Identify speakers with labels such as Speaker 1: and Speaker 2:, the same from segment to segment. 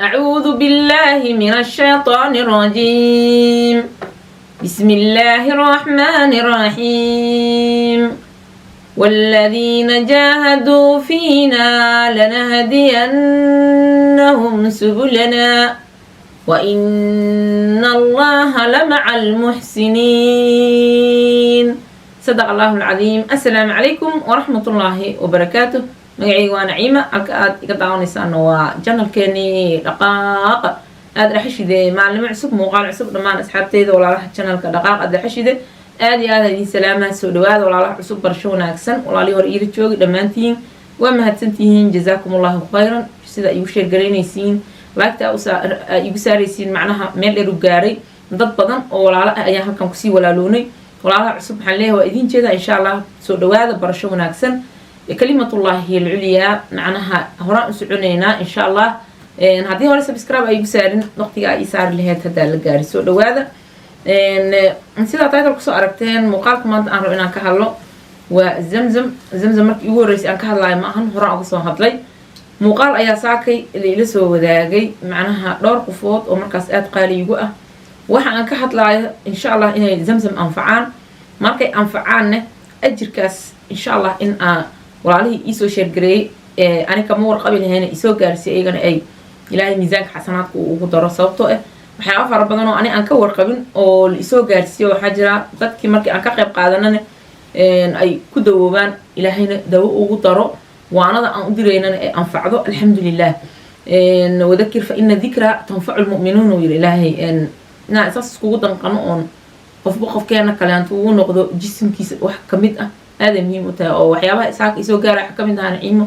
Speaker 1: أعوذ بالله من الشيطان الرجيم. بسم الله الرحمن الرحيم. والذين جاهدوا فينا لنهدينهم سبلنا وإن الله لمع المحسنين. صدق الله العظيم. السلام عليكم ورحمة الله وبركاته. magacayga waa Naciima, halka aad iga daawanaysaan waa channelkeeni dhaqaaq. aad raxishide maalimo cusub, muuqaal cusub dhammaan asxaabteyda walaalaha channelka dhaqaaq aad raxishide aad iyo aad idin salaamaha soo dhawaada walaalaha cusub, barasho wanaagsan. walaalii hore iila joogi dhammaantiin waa mahadsantihiin, jazaakumullahu khayran. sida igu sheer garaynaysiin, laagta igu saaraysiin macnaha meel dheer u gaaray dad badan oo walaalo ah ayaa halkan kusii walaaloonay. walaalaha cusub waxaan leeyahay waa idin jeeda insha Allah, soo dhawaada barasho wanaagsan. كلمة الله هي العليا معناها هراء سعونينا إن شاء الله. هذه هو سبسكرايب أي بسارين نقطة يسار اللي هي تدا الجاري سو هذا نسيت أعطيت لكم أركتين مقالكم أنت أعرف إن كهلا وزمزم مرك يقول رئيس أن كهلا معهن هراء قصوا هطلي مقال أي ساكي اللي لسه وذاقي معناها دور قفوت ومركز قالي يقول واحد أن كهلا إن شاء الله إن زمزم أنفعان مركي أنفعان أجر كاس إن شاء الله إن walaalihii iisoo sheergareeyey ani kama warqabi lahayn isoo gaarsiiyay iyagana ay ilaahay miisaanka xasanaadka ugu daro, sababtoo ah waxyaabo fara badan oo ani aan ka warqabin oo la isoo gaarsiiyo waxaa jira dadkii markii aan ka qayb qaadanana ay ku dawoobaan, ilaahayna dawo ugu daro, waanada aan u diraynana ay anfacdo. alxamdulilah. wadakir fa ina dikra tanfacu lmu'minuun uu yidhi ilaahay. inaan isaas iskugu danqano oon qofba qofkeena kale aantu ugu noqdo jisimkiisa wax ka mid ah هذا مهم وتا أو وحيابها إسحاق يسوع جارح حكم ده نعيمه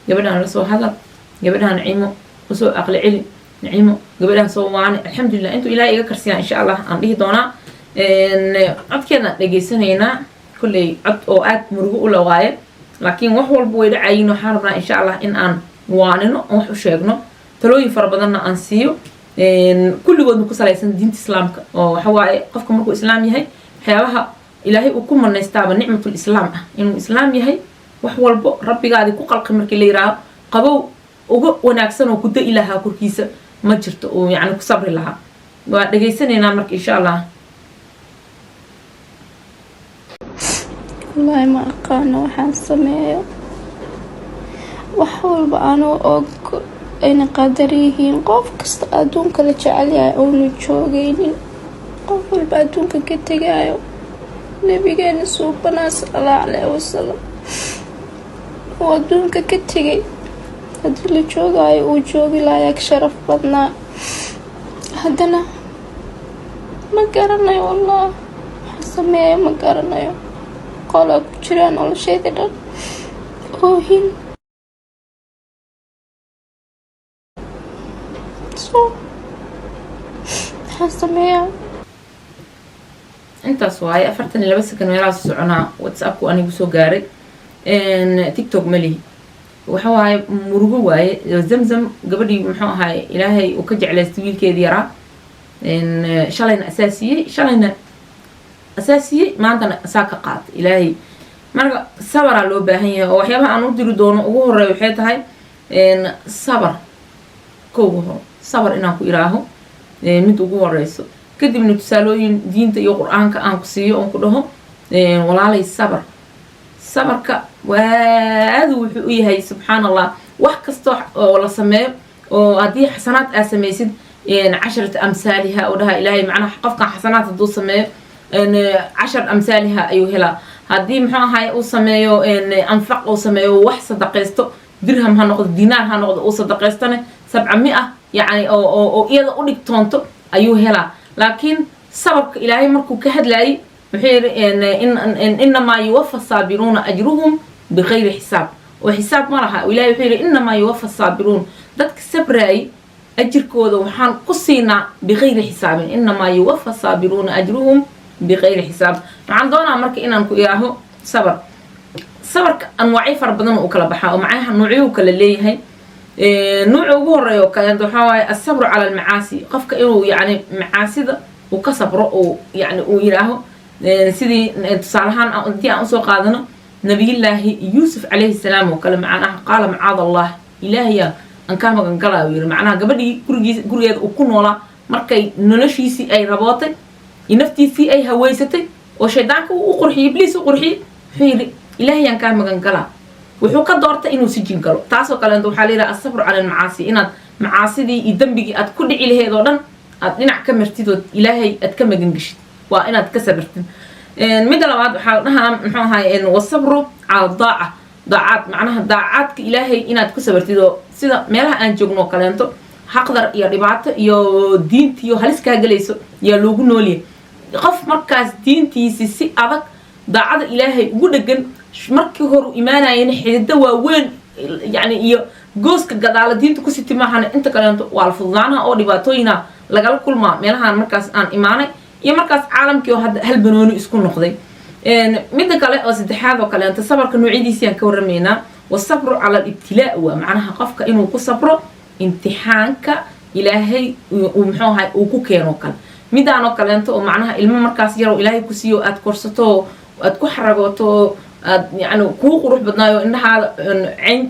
Speaker 1: قبلها نسوا هذا قبلها نعيمه وسوء أقل علم نعيمه قبلها سووا معنا. الحمد لله أنتوا إلهي كرسيان إن شاء الله عندي دونا إن عد كنا نجيسنا هنا كل عد أوقات مرجو ولا غاية، لكن وحول بويد عينه حاربنا إن شاء الله إن أن واننا وحشيقنا تلوي فربنا أنسيو إن كل وقت نقص على سن دين الإسلام أو حواي قفكم مركو إسلامي هاي حياها إلهي وكم من يستعب نعمة الإسلام إنه الإسلام يهي وحول ربي قاعد يقول قمر كليرا قبو وناكسن وكده إلها كركيسة ما جرت ويعني كصبر لها ودقيسني نامرك إن شاء الله.
Speaker 2: والله ما أقانا وحان سمايا وحول بأنو أوك أين قادريهين قف كستقادون كلا جعليا أو نجوغينين قف البادون كتغايو نبينا سوبنا صلى الله عليه وسلم ودونك كتغي هذا اللي جوغاي وجوغي لا يكشرف بدنا هدنا ما قرناي والله حسمي ما قرناي قال كجران ولا شيء ده اوهين سو حسمي
Speaker 1: intaas waaye 42 sakan meelaha soconaa WhatsApp-ku anigu soo gaaray TikTok mali waxa waaye murugo waaye zamzam gabadhii muxuu ahaay ilaahay uu ka jeclaystay wiilkeedii yaraa shalayna asaasiyay maantana saaka qaad ilaahay. marka sabara loo baahan yahay oo waxyaabaha aan u diri doono ugu horeeyo waxay tahay sabar inaan ku iraaho mid ugu horeyso, kadibna tusaalooyin diinta iyo quraanka aan ku siiyo oo ku dhaho walaalay sabarka waa wuxuu u yahay subhanallah wax kasto oo la sameeyo oo hadii xasanaad aad sameeysid 10 amsalha oo dhaha ilaahay macnaha qofka xasanaad haduu sameeyo 10 amsalha ayuu helaa. hadii muxuu ahaay uu sameeyo anfaq uu sameeyo wax sadaqaysto dirham ha noqdo diinaar ha noqdo uu sadaqaystana 700 yani oo iyada u dhigtoonto ayuu helaa. لكن سبب إلهي مركو كهدلاي بحير إنما يوفى الصابرون أجرهم بغير حساب وحساب مرها وإلهي بحير إنما يوفى الصابرون ذاتك سبراي أجر كوذا وحان قصينا بغير حساب إنما يوفى الصابرون أجرهم بغير حساب. عندنا مرك إنا نكو إياهو صبر أنواعي فربنا وكلا بحا ومعاها نوعي وكلا ليهي نوع وجوه وكان دحوا الصبر على المعاصي قفك إنه يعني معاصي وكصبر يعني ويراه سيدي تصالحان دي أنسو قادنا نبي الله يوسف عليه السلام وكلم معنا قال معاذ الله إلهي aan kaa magan galaa yiri macnaha gabadhii gurigeeda uu ku noolaa markay noloshiisii ay rabootay iyo naftiisii ay haweysatay oo shaydaanka uu qurxiyay ibliis uu qurxiyay wuxuu yiri ilaahay aan kaa magan galaa wuxuu ka doortay inuu sijin galo taasoo kale waxaa leeyahay asabru cala almacaasi inaad macaasidii iyo dambigii aad ku dhici lahayd oo dhan aad dhinac ka martid oo ilaahay aad ka magan gashid waa inaad ka sabartid midda labaad waxaa dhahaa muxuu ahaay wasabru cala daaca daacad macnaha daacadka ilaahay inaad ku sabartid oo sida meelaha aan joogno kaleento xaqdar iyo dhibaato iyo diintiyo halis kaa galayso yaa loogu noolyahay qof markaas diintiisi si adag daacada ilaahay ugu dhagan markii hore imaanayeen xididda waaweyn yani iyo gooska gadaala diinta ku siti maahana inta kaleento waa la fududaanaha oo dhibaatooyina lagala kulmaa meelahaan markaas aan imaanay iyo markaas caalamkii oo hadda hal banooni isku noqday midda kale oo saddexaad oo kaleento sabarka noocyadiisii aan ka warramaynaa wasabru cala alibtilaa waa macnaha qofka inuu ku sabro imtixaanka ilaahay uu muxuu ahay uu ku keeno kale midaan oo kaleento oo macnaha ilmo markaas yarow ilaahay ku siiyo aad korsato aad ku xaragooto aad yani kuu qurux badnaayo indhahaada cayn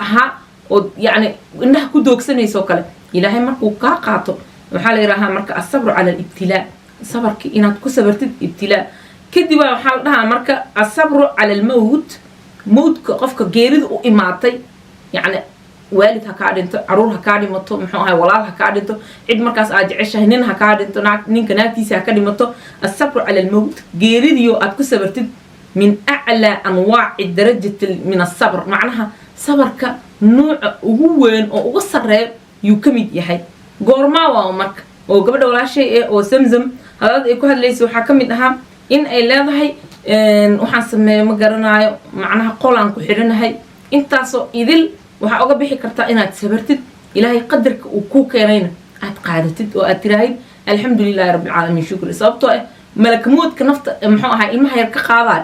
Speaker 1: ahaa oo yani indhaha ku doogsanayso kale ilaahay markuu kaa qaato waxaa la yidhaahaa marka asabru cala alibtilaa sabarki inaad ku sabartid ibtilaa kadib waxaa la dhahaa marka asabru cala almawt mawdka qofka geerida u imaatay yani waalid ha kaa dhinto caruur ha kaa dhimato muxuu ahay walaal ha kaa dhinto cid markaas aad jeceshahay nin ha kaa dhinto ninka naagtiisa ha ka dhimato asabru cala almawt geeridiyo aad ku sabartid min aclaa anwaaci darajati min asabr macnaha sabarka nuuca ugu weyn oo uga sarreeyo yuu ka mid yahay goormaa waa marka oo gabadha walaashay oo zamzam hadalada ay ku hadlaysa waxaa ka mid ahaa in ay leedahay waxaan sameeyo ma garanayo macnaha qolaan ku xidhanahay intaasoo idil waxaa uga bixi kartaa inaad sabartid ilaahay qadarka uu kuu keenayna aad qaadatid oo aad tiraahid alxamdulilahi rabbilcaalamiin shukri sababtoo ah malakamoodka nafta muxuu ahay ilmaha yar ka qaadayo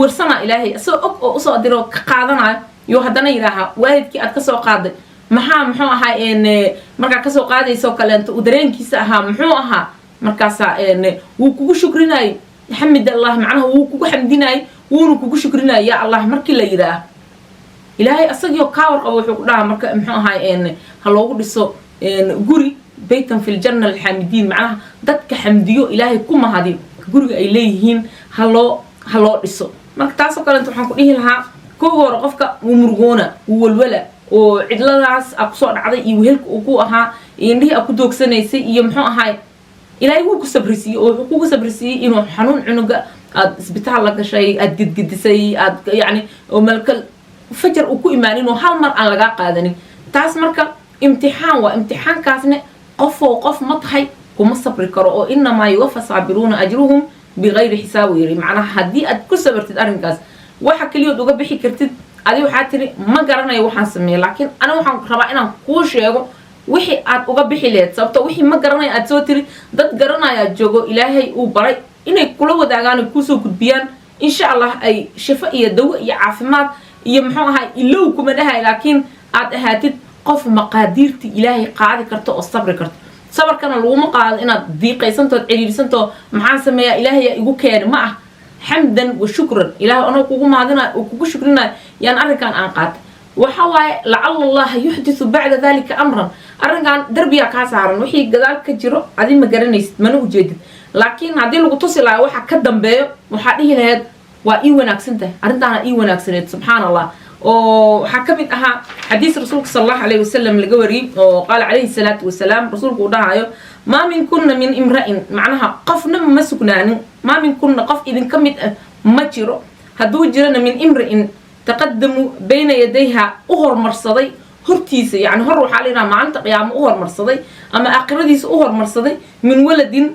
Speaker 1: warsanaa ilaahay isagoo og oo usoo diro ka qaadanayo iyo haddana yidhaahaa waalidkii aad kasoo qaaday maxaa muxuu ahaa markaa kasoo qaadaysoo kaleento uu dareenkiisa ahaa muxuu ahaa markaasaa wuu kugu shukrinayay xamid allah macnaha wuu kugu xamdinayay wuuna kugu shukrinayay yaa allah markii la yidhaah ilaahay asagiioo kaa warqabo wuxuu ku dhahaa marka muxuu ahaa ha loogu dhiso guri baytan fi ljanna alxaamidiin macnaha dadka xamdiyo ilaahay ku mahadiyo guriga ay leeyihiin ha loo dhiso marka taasoo kaleento waxaan ku dhihi lahaa kooga hore qofka wuu murgoona wuu walwala oo cidladaas a kusoo dhacday iyo wehelka uu ku ahaa iyo indhihii a ku doogsanaysay iyo muxuu ahaay ilaahay wuu ku sabrisiiyey oo wuxuu kugu sabrisiiyey inuu xanuun cunuga aad isbitaal la gashay aad gedgedisay aad yani oo malka fajar uu ku imaanin oo hal mar aan lagaa qaadanin taas marka imtixaan waa imtixaankaasne qof ma tahay kuma sabri karo oo inamaa yuwafa saabiruuna ajruhum bigayri xisaab yiri macnaha haddii aad ku sabartid arrinkaas waxa kaliyood uga bixi kartid adi waxaa tiri ma garanayo waxaan sameeyey laakiin aniga waxaan rabaa inaan kuu sheego wixii aad uga bixi lahayd sababto wixii ma garanayo aad soo tiri dad garanaya aad joogo ilaahay uu baray inay kula wadaagaan ay kuusoo gudbiyaan insha allah ay shifo iyo dawo iyo caafimaad iyo muxuu ahay ilow kuma dhahay laakiin aad ahaatid qof maqaadiirtii ilaahay qaadi karto oo sabri karto sabarkana laguma qaado inaad diiqaysantood ciriirisanto maxaan sameeyaa ilaahay igu keeni ma ah xamdan wa shukran ilaahay anoo kugu mahadinayo oo kugu shukrinayo yaan arrinkan aan qaatay waxa waaye lacala allaha yuxdisu bacda dalika amran arrinkan darbiyaa kaa saaran wixii gadaal ka jiro adi ma garanaysid mana ujeedid laakiin haddii lagu tusi lahaa waxa ka dambeeyo waxaa dhihi lahayd waa ii wanaagsan tahay arrintaana ii wanaagsaneed subxaan allah oo waxaa ka mid ahaa xadiis rasuulka sala allahu calayhi wasalam laga wariyey oo qaala calayhi salaatu wasalaam rasuulku uu dhahayo maa minkunna min imra'in macnaha qofna ma sugnaanin maa minkunna qof idinka mid ah ma jiro hadduu jirana min imra'in taqadamu bayna yadayha u hormarsaday hortiisa yani hor waxaa la yidhaha maalinta qiyaamo u hormarsaday ama aakhiradiisa u hormarsaday min waladin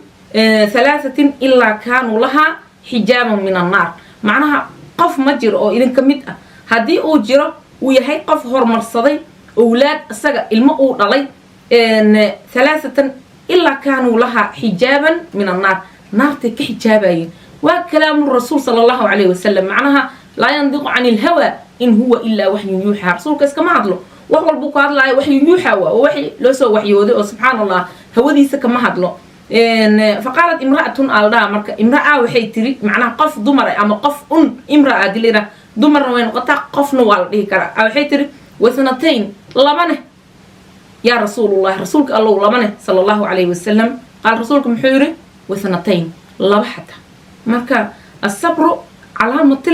Speaker 1: halaahatin ilaa kaanuu lahaa xijaaban min annaar macnaha qof ma jiro oo idinka mid ah haddii uu jiro uu yahay qof hormarsaday owlaad isaga ilmo uu dhalay halaathatan ilaa kaanuu lahaa xijaaban min annaar naartay ka xijaabayeen waa kalaamu rasuul sala allahu calayhi wasalam macnaha laa yandiqu cani ilhawa in huwa ilaa waxyun yuuxaa rasuulka iskama hadlo wax walbuu ku hadlaayo waxyun yuuxaa waa oo waxi loo soo waxyooday oo subxaan allah hawadiisa kama hadlo faqaalat imra'atun aldhaa marka imra'a waxay tiri macnaha qof dumar ama qof imra'a dilina dumarna way noqotaa qofna waa la dhihi karaa waxay tiri wasnatayn labane يا رسول الله رسولك الله لمنه صلى الله عليه وسلم قال رسولك محيري وثنتين لبحته marka الصبر علامة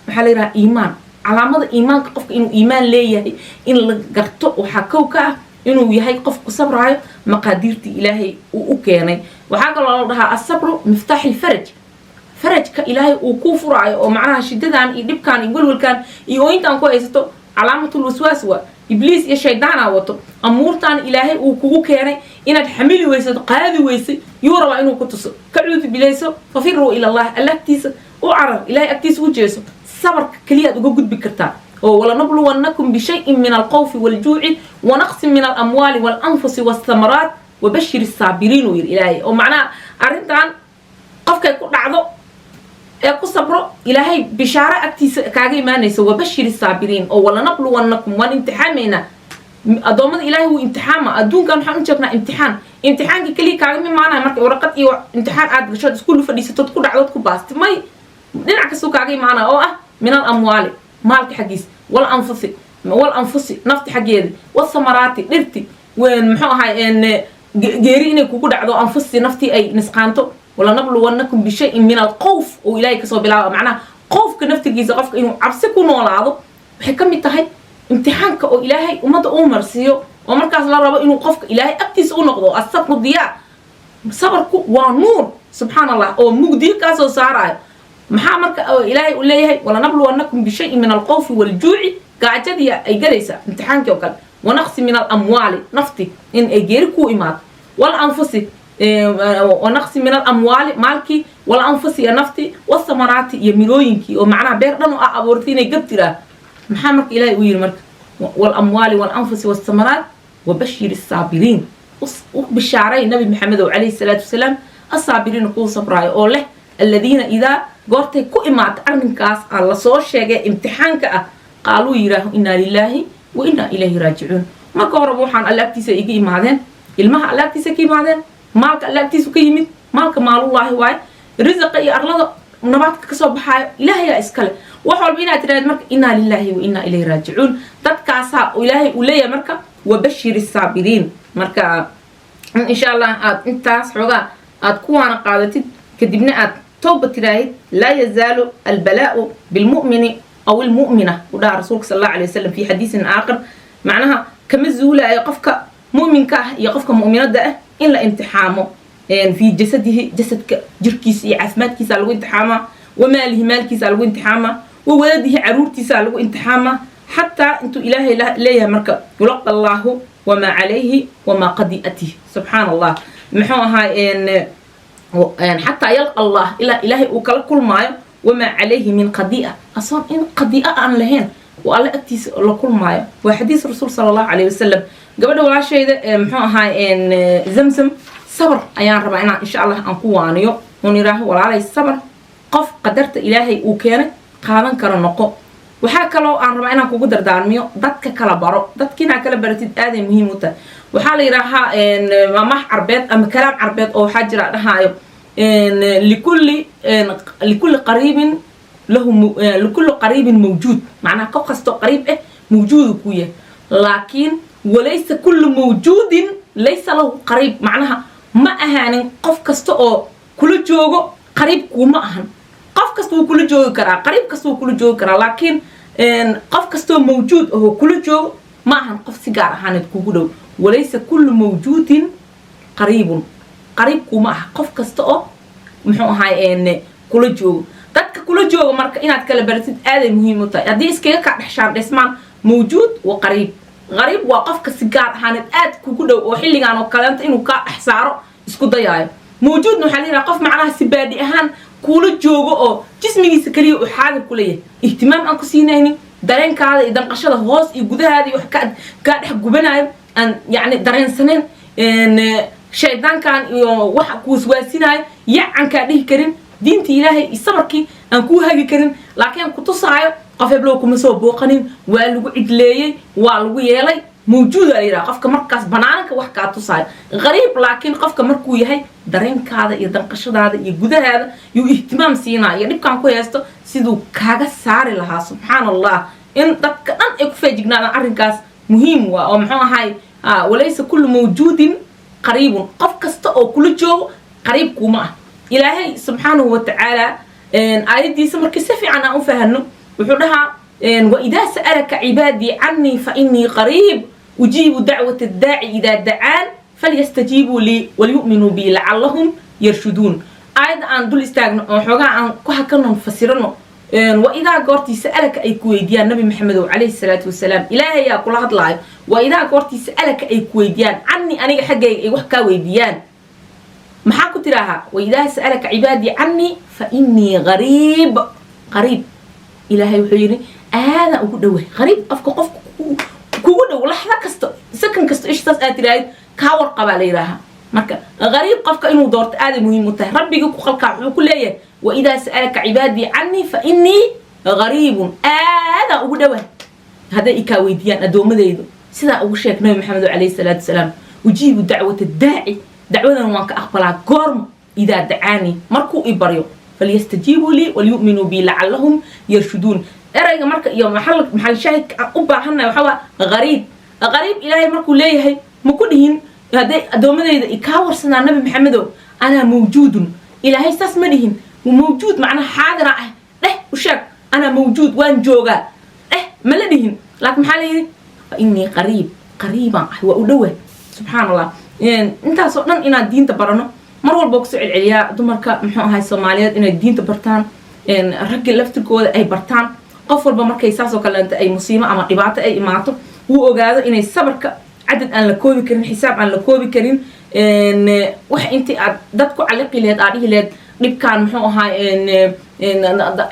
Speaker 1: محلها إيمان علامة إيمان قف إنه إيمان ليه إن لقرته وحكوكه إنه يهي قف صبر هاي مقاديرتي إلهي وكياني وحاجة الله الصبر مفتاح الفرج فرج كإلهي وكفر عاي ومعناها شدة عن يدب كان يقول والكان يوين تان كويسته علامة الوسواس إبليس يا شيطان عوضه أمور تان إلهي وكياني إن تحملي ويسد قاذي ويسد يورا إنه كنتص كعود بليسه ففروا إلى الله ألاكتيس وعرف إلهي أكتيس وجيسه صبر كليات وجود بكرتان ولا نبلونكم بشيء من الخوف والجوع ونقص من الأموال والأنفس والثمرات وبشر الصابرين وإلهي ومعناه أرنتان قفك يكون عضو يكون صبر إلهي بشارة أكتيس كاجي ما نيس وبشر الصابرين ولا نبلونكم وانتحامنا أدوم إلهي هو امتحان أدون كان حن شفنا امتحان كلي كاجي معنا مرك ورقة إيوه امتحان عاد شد كله فديسة تدخل عضوك باست ما نعكسوا كاجي معنا من الأموال مالك حقيس والأنفس نفط حقيقي والثمرات نرتي وين محوها إن جيرينك وكود عضو أنفسي نفتي أي نسقانته ولا نبلونكم بشيء من الخوف وإلهي سو بلا معناه خوف كنفتي جيزة قفك إنه عبسكوا نوع العضو حكم تهي امتحانك أو إلهي وما تأمر سيو ومركز لا ربا إنه قفك إلهي أكتس ونقضو الصبر ضياء صبرك ونور سبحان الله أو مقدير كاسو سارع maxaa marka ilaahay u leeyahay wala nabluwannakum bi shay'in min al-khawf wal-ju'i gaajadii ay galaysa imtixaanki oo kale ونقص من الأموال نفتي إن أجيركوا إمات والأنفس ونقص من الأموال مالكي والأنفس نفتي والثمرات يملوينكي ومعناها بيردن أبورتين جبترا محمد إلهي ويرمك والأموال والأنفس والثمرات وبشر الصابرين وبالشعرين النبي محمد عليه الصلاة والسلام الصابرين كو صبراي أوله الذين إذا قرتي كو إمات أرنكاس على صور شيء امتحانك قالوا يراه إنا لله وإنا إليه راجعون ما كهربوا حان ألاكتيس يجي إمادين المها ألاكتيس كي إمادين مالك ألاكتيس كيمين مالك مال الله واي رزق أي أرلض نبات كسب حي إلهي إسكال وحول بينا تراد مرك إنا لله وإنا إليه راجعون تتكاسا إلهي وليا مركا وبشر الصابرين مركا إن شاء الله أنت حوجا أتكون قاعدة كدبنا توبة تراهي لا يزال البلاء بالمؤمن أو المؤمنة وده رسولك صلى الله عليه وسلم في حديث آخر معناها كمزولة يقفك مؤمنك يقفك مؤمنة ده إلا امتحامه يعني في جسده جسد جركيس عفمات كيس على امتحامه وماله مال كيس على امتحامه وولده عرورتي على امتحامه حتى أنتو إلهي ليه مركب يلقى الله وما عليه وما قضيئته سبحان الله محوها إن حتى يلقى الله إلا إلهي وكل كل ما وما عليه من قضيئة أصلا إن قضيئة عن لهن وقال أكتيس لكل ما وحديث الرسول صلى الله عليه وسلم قبل ولا شيء محوها إن زمزم صبر أيان ربعنا إن شاء الله أنقوانيو ونراه ولا عليه الصبر قف قدرت إلهي وكان قادن كرنقو وحاك لو أن ربعنا كقدر دارميو ضدك كلا برو ضدكنا كلا برتيد آدم مهمة وحال يراها إن ما عربيت أم كلام عربيت أو حجر هايو إن لكل قريب له لكل قريب موجود معناه قصته قريب موجود كويه لكن وليس كل موجود ليس له قريب معناها ما أهان قف كسته كل جوجو قريب وما أهان قف كسته كل جوجو كرا قريب كسته كل جوجو كرا لكن قف كسته موجود هو كل جوجو ما أهان قف سجارة هانت كوجو وليس كل موجود قريب وما أهان قف كسته محوها إن كل جوجو dadka kula jooga marka inaad kala baratid aad ay muhiim u tahay hadii iskaga ka dhaxshaan dhismaan mawjuud wa qariib waa qofka si gaar ahaan aad kugu dhow oo xilligan oo kale inuu ka dhaxsaaro isku dayayo mawjuud waxa la yiraahdaa qof macnaha si baadi ahaan kula jooga oo jismigiisa kaliya u xaadir ku leeyahay ihtimaam aan ku siinaynin dareenkaada iyo danqashada hoos iyo gudahaada iyo wax ka dhex gubanayo aan yaani dareensaneen in shaydaankan iyo wax ku waswaasinayo yacan ka dhihi karin دينتي إلهي الصبركي أنكو هاجي كريم لكن كنت صاير قف بلوكم مسوا بوقنين والو عدلي والو يلي موجودة ليرا قفك مركز بنانك وحكا تصاير غريب لكن قفك مركو يهي درين كذا يدنقش هذا يجود هذا يو اهتمام سينا يعني كان كويستو سيدو كاغا ساري لها سبحان الله إن أن إكفي جنانا أرنكاس مهم ومحوها هاي وليس كل موجود قريب قف كست أو كل جو قريب كوما إلهي سبحانه وتعالى آيدي سمر كسفي عنا أفهنه وحولها وإذا سألك عبادي عني فإني قريب أجيب دعوة الداعي إذا دعان فليستجيبوا لي وليؤمنوا بي لعلهم يرشدون آيد أن دول استاغنو وحوغا أن كوحا كنو مفسرنو وإذا قرتي سألك أي كويديان نبي محمد عليه الصلاة والسلام إلهي يا كل هاد لايف وإذا قرتي سألك أي كويديان عني أنا حقي أي وحكا ويديان محاكو تراها وإذا سألك عبادي عني فإني غريب إلهي وحيري أنا أقول غريب قفك كوغو لحظة كستو سكن كستو إيش تسأل تراهي كاور قبالي راها marka غريب قفك إنه دورت آدم مهم متاه ربي يقول خلق كلية وإذا سألك عبادي عني فإني غريب أنا أقول هذا إكاويديان أدوم ذيدو سيدا أقول شيخ نبي محمد عليه الصلاة والسلام وجيب دعوة الداعي دعوة وانك أقبلها قرم إذا دعاني مركو إبريو فليستجيبوا لي وليؤمنوا بي لعلهم يرشدون أرأي مركا يوم محل شاهد أبا حنا وحوا غريب إلهي مركو ليه مكونهن هذا أدومنا إذا إكاور سنة النبي محمد أنا موجود إلهي استسمرهن وموجود معنا حاضر وشك أنا موجود وان جوجا ملدهن لكن محل فإني قريبا هو أدوه سبحان الله يعني أنت صدقنا إن الدين تبرنا مرة البوكس العليا دمرك محوها الصوماليات إن الدين تبرتان إن الرجل لفتكوا أي برتان قفل بمرك يساسو كلا أنت أي مصيبة أما إبعته أي إماته هو أجازه إن الصبر عدد أن لكوبي كرين حساب أن لكوبي كرين إن وح أنت دتكو على قليل عليه لاد نبكان محوها إن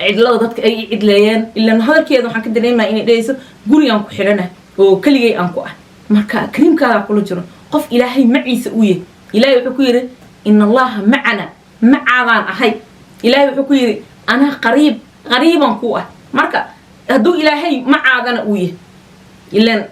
Speaker 1: عدلا دتك أي عدليان إلا إن هذا كذا حن كده ما إن ليس قولي أنكو حرنا وكل جي أنكو مركا كريم كذا كله جرا قف إلهي معي سويه إلهي يحكيه إن الله معنا معنا أحي إلهي يحكيه أنا غريبا كوه مركا هدو إلهي معنا ويه إلا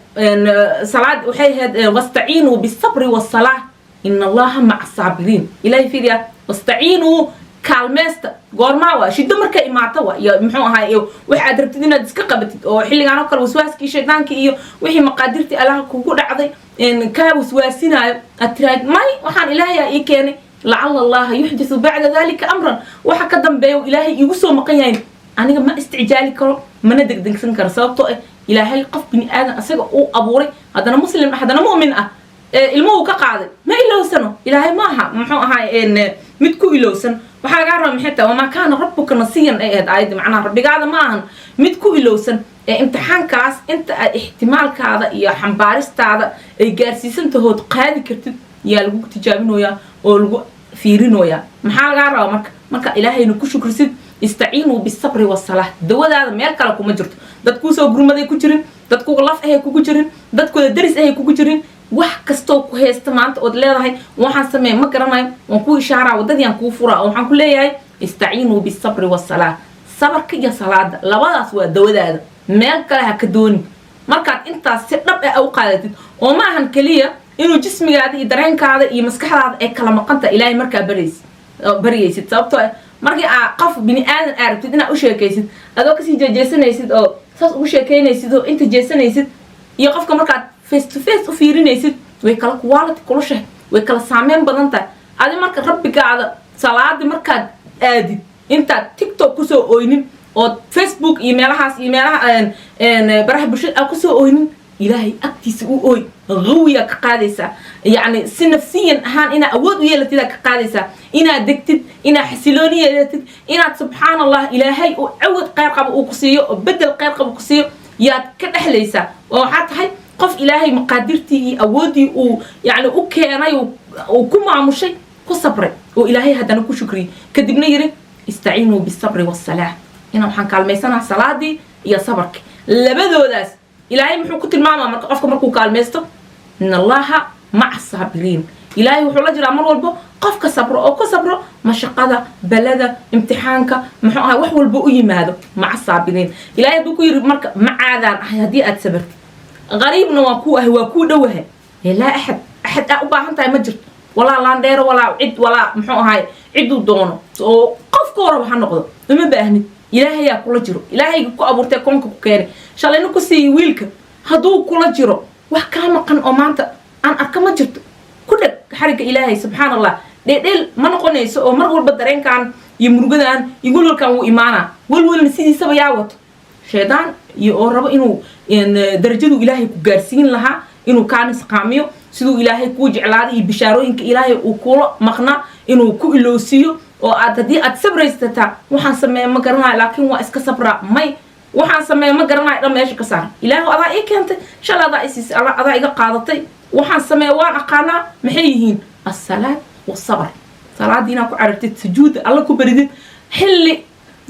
Speaker 1: صلاة وحيد واستعينوا بالصبر والصلاة إن الله مع الصابرين إلهي فيها واستعينوا كالمست قرما وشد مركا إماتوا يا محوها إيو وحي أدربتدينا دسك قبتد وحلي أنا أكل وسواسكي شيطانك إيو وحي مقادرتي ألاها كوكود عضي إن كا وسواسنا أتراك ماي وحان إلهي إيكيني لعل الله يحدث بعد ذلك أمرا وحكا دنبيو إلهي يوسو مقيين أنا ما استعجالي كرو ما ندق دنكسن كرسابتو إلهي قف بني آدم أسيق أو أبوري هذا مسلم هذا مؤمن المو كقاعد ما إلا سنة إلهي ماها محوها إن متكو إلا سنة وحاجة عارة محتى وما كان ربك نسيا أي هذا عيد معناه ربي قاعد معهن متكو إلا سنة امتحان كاس أنت احتمال كذا يا حنبارست هذا جالسيس أنت هو تقاعد كرت يا لقوك تجابينه يا أو لقوك فيرينه يا محل عارة مرك إلهي نكشوا كرسيد استعينوا بالصبر والصلاة هذا ما يكلكم مجرد dadku soo gurmaday ku jirin dadku laf ay ku jirin dadku daris ay ku jirin wax kasto ku heesta maanta oo leedahay waxaan sameey ma garanayo waan ku ishaaraa wadadii ku furaa waxaan ku leeyahay istaciinu bis sabr was salah sabarka iyo salaada labadaas waa dawadaada meel kale ha ka dooni markaad intaas si dhab ah u qaadatid oo ma ahan kaliya inuu jismigaada iyo dareenkaada iyo maskaxdaada ay kala maqanta ilaahay markaa bariyaysid sababtoo markii qof bini aadan aragtid inaad u sheekaysid adoo kasii jeesanaysid oo saas ugu sheekaynaysid oo inta jeesanaysid iyo qofka markaad face to face u fiirinaysid way kala quality kulushahay way kala saameyn badan tahay adi marka rabbigaada salaadi markaad aadid intaad tiktok kusoo ooynin oo facebook iyo meelaha baraha bulshada kusoo ooynin إلهي أكتس أوي غوية كقادسة يعني سنفسيا هان إنا أود ويا لتدا كقادسة إنا دكتد إنا حسيلونية لتد إنا سبحان الله إلهي أعود قرقب وقصيه وبدل قرقب وقصيه يا كده ليسا وحتى هاي قف إلهي مقادرتي أودي ويعني أوكي وكم عم شيء كصبر وإلهي هذا نكو شكري كدبنا يري استعينوا بالصبر والصلاة إنا وحن كالميسانا صلاة دي يا صبرك لبدو داس إلهي محو كنت الماما قفك مركو كالميستو إن الله مع الصابرين إلهي وحو لجرى مر والبو قفك صبر أو كصبر مشقة بلدة امتحانك محو وحو البو يمادو مع الصابرين إلهي دوكو يري مرك مع ذان هدي أتسبرت غريبنا وكو دوها لا أحد أبا هانتا مجرد ولا لاندير ولا عد ولا محو هاي عدو دونو قفك ورا waxaan noqdo uma baahni ilaahay yaa kula jiro ilaahay ku abuurtay koonka ku keenay shalayna ku sii wiilka haduu kula jiro wax ka maqan oo maanta aan arka ma jirto ku dheg xariga ilaahay subxaan allah dheedheel ma noqonayso oo mar walba dareenkan iyo murugadan iyo walwalkan wuu imaanaa walwalna sidiisaba yaa wato shaydaan iyo oo rabo inuu darajadu ilaahay ku gaarsiin lahaa inuu kaa nisqaamiyo siduu ilaahay kuu jeclaaday iyo bishaarooyinka ilaahay uu kula maqnaa inuu ku ilowsiiyo oo aad haddii aad sabraysataa waxaan sameeya ma garanayo laakiin waa iska sabraa may waxaan sameeya ma garanayo dhan meesha ka saar ilaahu adaa ii keentay shalay adaa isiisay adaa iga qaadatay waxaan sameeya waan aqaanaa maxay yihiin assalaad wasabr salaadii inaad ku carartid sujuuda alla ku baridid xilli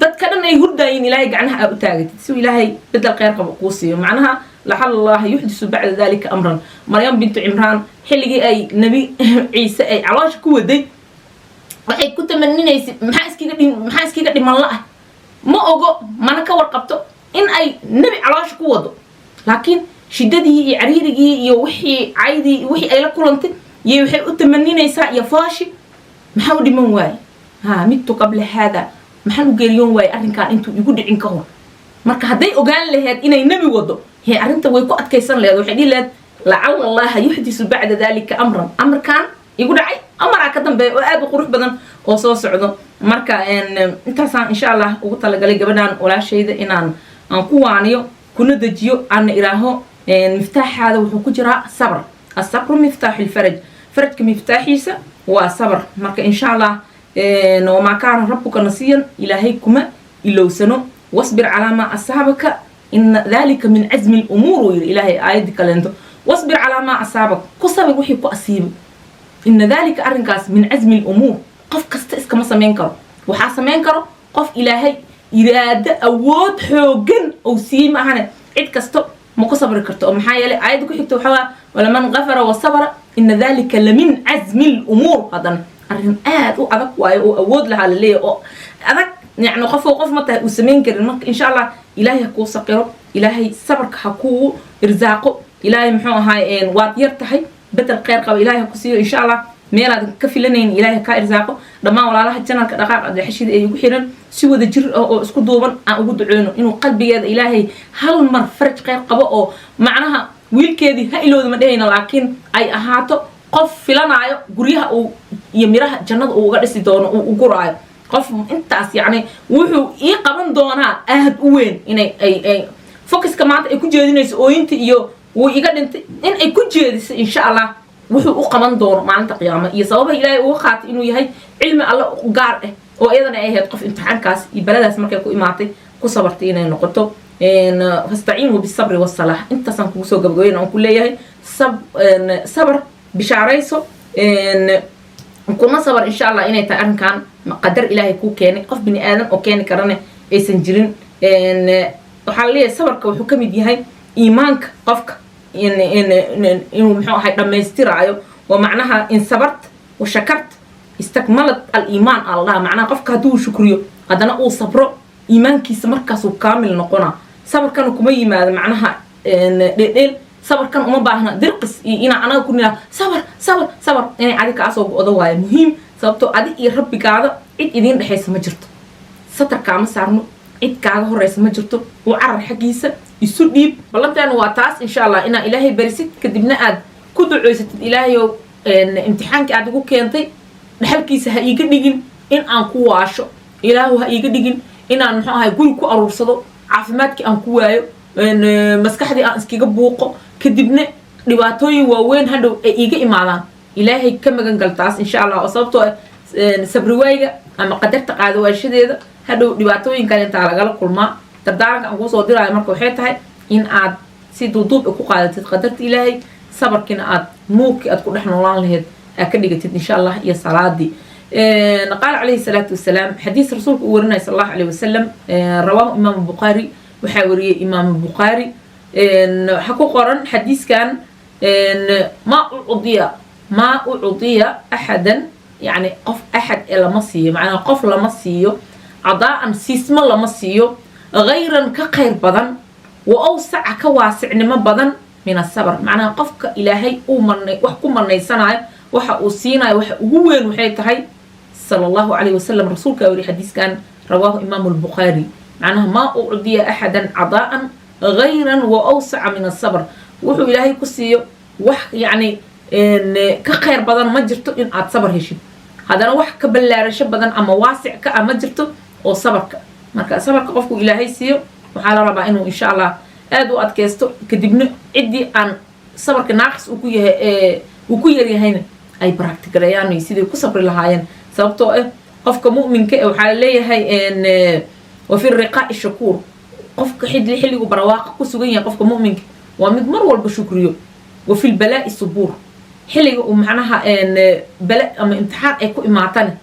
Speaker 1: dadka dhan ay hurdaayiin ilaahay gacnaha aad u taagatid si ilaahay bedel kheyr qaba kuu siiyo macnaha laxal allaha yuxdisu bacda dalika amran maryam bintu cimraan xilligii ay nebi ciise ay caloosha ku waday waxay ku tamaninaysay maxaa iskaga dhiman la-ah ma ogo mana ka warqabto in ay nebi caloosha ku wado laakiin shiddadii iyo cariirigii iyo wixii caydii wixii ay la kulantay iyo waxay u tamaninaysaa iyo faashi maxaa u dhiman waaye midtu qabla haada maxaan u geeriyoon waaye arrinkan intuu igu dhicin ka hor marka hadday ogaan laheyd inay nebi wado hee arrinta way ku adkaysan laheyd waxay dhihi laheyd lacala allaha yuxdisu bacda dalika amran amarkan igu dhacay amaraa ka dambeeya oo aad u qurux badan oo soo socdo marka intaasaan insha allah ugu talagalay gabadhan walaashayda inaan ku waaniyo kuna dejiyo aana iraaho miftaaxaada wuxuu ku jiraa sabr asabru miftaaxu lfaraj farajka miftaaxiisa waa sabr marka insha allah wamaa kaana rabbuka nasiyan ilaahay kuma ilowsano wasbir calaa maa asaabaka ina dalika min cazmi lumuur uu yidhi ilaahay aayadii kaleento wasbir calaa maa asaabaka ku sabir wixii ku asiibay ina dalika arrinkaas min cazmi lumuur qof kasta iskama samayn karo waxaa samayn karo qof ilaahay iraado awood xoogan ou siiyey maahane cid kasto ma ku sabri karto oo maxaa yeelay aayadda ku xigta waxaa walaman gafara wasabra ina dalika lamin cazmi lumuur haddana arrin aad u adag waayo oo awood lahaa la leeyahay oo adag يعني qof ma tahay uu sameyn karin marka insha Allah ilaahay ha kuu saqiro ilaahay sabarka ha kuu irzaaqo ilaahay muxuu ahaay waad yar tahay bedel kheyr qaba ilaahay ha ku siiyo insha Allah meel aad ka filanayn ilaahay ka irzaaqo dhamaan walaalaha channelka dhaqaaq adxashida ay ugu xiran si wada jir oo isku duuban aan ugu duceyno inuu qalbigeeda ilaahay hal mar faraj kheyr qabo oo macnaha wiilkeedii ha ilowda ma dhahayna laakiin ay ahaato qof filanayo guryaha uu iyo miraha jannada uu uga dhisi doono uu guraayo qof intaas yani wuxuu ii qaban doonaa aad u weyn inay ay focuska maanta ay ku jeedinayso ooyinta iyo wuu iga dhintay in ay ku jeediso insha Allah wuxuu u qaban doono maalinta qiyaama iyo sababa ilaahay uu qaatay inuu yahay cilmi alla gaar ah oo iyadana ay ahayd qof imtixaankaas iyo baladaas markay ku imaatay ku sabartay inay noqoto fastaciinu bisabri wassalah intaasaan kugu soo gabagabeyn aan ku leeyahay sabr bishaarayso kuna sabar insha Allah inay tahay arrinkan qadar ilaahay ku keenay qof bini aadan oo keeni karana aysan jirin waxa la leeyahay sabarka wuxuu ka mid yahay iimaanka qofka inuu muxuu ahay dhameystiraayo oo macnaha in sabart wa shakart istakmalat al-iimaan Allah macnaha qofka haduu shukriyo hadana uu sabro iimaankiisa markaas uu kaamil noqona sabarkan kuma yimaado macnaha dheedheel sabarkan uma baahna dirqis ina anaga ku nina sabar inay adiga ka soo go'do waayo muhiim sababtoo adi iyo rabbigaada cid idin dhaxaysa ma jirto satarka ma saarno cid kaaga horeysa ma jirto oo carar xaqiisa isu dhiib ballantan waa taas insha Allah ina ilaahay barisid kadibna aad ku duceysatid ilaahay oo imtixaanka aad ugu keentay dhaxalkiisa ha iiga dhigin in aan ku waasho ilaahu ha iiga dhigin inaan muxuu ahay guri ku aruursado caafimaadkii aan ku waayo maskaxdii aan iskaga buuqo kadibna dhibaatooyin waaweyn hadhow ay iiga imaadaan ilaahay ka magan galtaas insha Allah oo sababtoo sabri waayga ama qadarta qaadawaashadeeda hadhow dhibaatooyinkan inta lagala kulmaa dardaaranka aan ku soo diraayo marka waxay tahay in aad si duuduub ku qaadatid qadarta ilaahay sabarkina aad nuurkii aad ku dhex noolaan lahayd aad ka dhigatid insha Allah iyo salaadii قال عليه الصلاة والسلام حديث رسولك ورنا صلى الله عليه وسلم رواه إمام البخاري وحاوري إمام البخاري حكو قرن حديث كان ما أعطي أحدا يعني قف أحد إلى مصيه معنى قف لمصيه عضاء سيسم لمصيه غيرا كخير بدن وأوسع كواسع نما بدن من الصبر معنى قفك إلهي وحكم من يصنع وحا أوسينا وحا أقوين وحيتهي صلى الله عليه وسلم رسولك وري حديث كان رواه إمام البخاري معناها ما أعطي أحدا عضاء غيرا وأوسع من الصبر وحو إلهي كسيو وح يعني كخير بدن ما جرتو إن عاد صبر هشي هذا واحد كبلارشة بدن أما واسع كأما جرتو أو صبرك marka sabarka qofku ilaahay siiyo waxa la rabaa inuu insha Allah aad u adkaysto kadibna cidii aan sabarka naaqis ku yahay uu ku yaryahay ay practicelayaan sidii ku sabri lahaayeen sababtoo ah qofka mu'minka waxa leeyahay wa fi riqa'i shakur qofka xilligu barwaaqo ku sugan yahay qofka mu'minka waa mid mar walba shukriyo wa fi bala'i subur xilliga uu macnaha bala ama imtixaan ay ku imaatana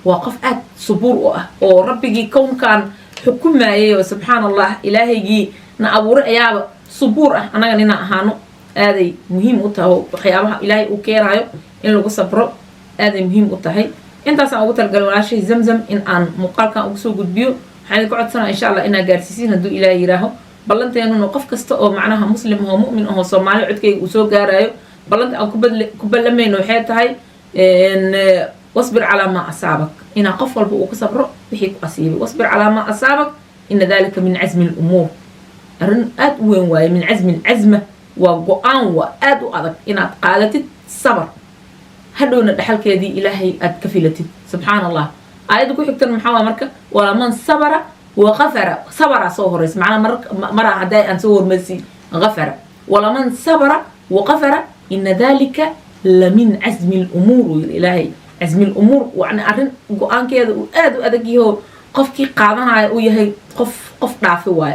Speaker 1: وقف صبور وربي كون كان حكمه سبحان الله إلهي نعبر أياب صبور أنا غنينا هانو هذا مهم وتهو خيابها إلهي وكيرايو إن لو صبر هذا مهم وتهي أنت سأقول تلقى ولا شيء زمزم إن أن مقال كان أقصو قد بيو حين قعد سنة إن شاء الله إنها جارسيسين هدو إلهي راهو بلنت إنه نقف كستو معناها مسلم هو مؤمن هو صومالي عدكي وسو جارايو بلنت أو كبل لما إنه حياتها إن واصبر على ما أصابك إن قفل بوك صبر بحيك أصيبي واصبر على ما أصابك إن ذلك من عزم الأمور أرن وين واي من عزم العزمة وقوان وآد وأذك إن قالت الصبر هدونا دحل كذي إلهي أتكفلتي سبحان الله آيات كو حكتر محاوى مركة ولا من صبر وغفر صبر صهر معنا مرة عداء أن صور مسي غفر ولا من صبر وغفر إن ذلك لمن عزم الأمور الإلهي عزم الأمور وعن أرن قان كذا وآد وأدقيه قف كي قاعدنا وياهي قف ضعفوا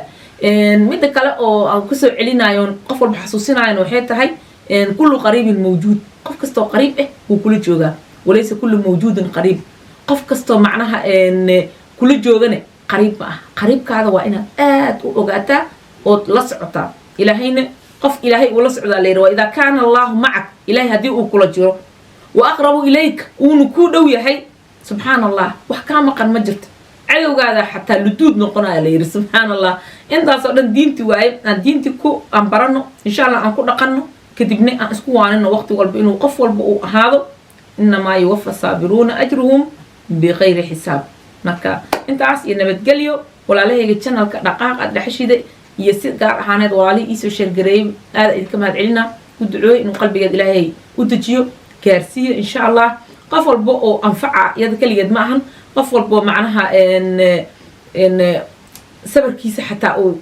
Speaker 1: متى كلا أو كسر علينا يون قف البحثوسنا إنه حتى هاي كل قريب موجود قف كستو قريب وكل جوجا وليس كل موجود قريب قف كستو معناها إن كل جوجنا قريب قريب كذا وإنا آد وقعتا ولصعتا إلى هنا قف إلهي ولصعدا لير وإذا كان الله معك إلهي هدي وكل جرو وأقرب إليك ونكون وياهي سبحان الله وحكام قن مجرت عدو هذا حتى لدود نقنا لير سبحان الله أنت أصلا دينتي واي دينتي كو أمبرنو إن شاء الله أنكو نقنو كدبني أسكو عننا وقت والبينو قف والبقو هذا إنما يوفى الصابرون أجرهم بغير حساب مكا أنت عاس إن بتقليو ولا عليه يجتنا دقائق الدحشيدة يسير قاع حانات وعلي إيسو شير قريب هذا إذا كما هدعلنا ودعوه إنه قلبي قد إلهي ودجيو كارسية إن شاء الله قفل بو أنفع يدك اللي قد معهن قفل بو معناها إن سبر كيس حتى أو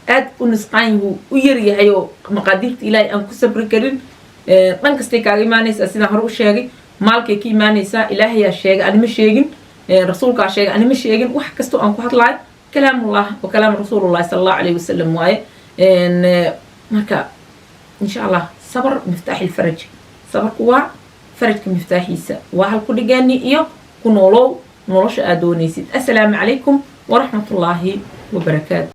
Speaker 1: أد ونسقين ويري هيو مقادير إلهي أنكو سبر كرين ننكستيك على مانيس أسينا هرو شاقي مالكي كي مانيسا إلهي الشاقي أنا مش شاقين رسولك الشاقي أنا مش شاقين وحكستو أنكو هطلع كلام الله وكلام رسول الله صلى الله عليه وسلم واي إن مكا إن شاء الله صبر مفتاح الفرج صبر waa faradka miftaxiisa waa hal ku dhigaani iyo ku noolow nolosha aad doonaysid assalaamu calaykum waraxmatullaahi wabarakaatu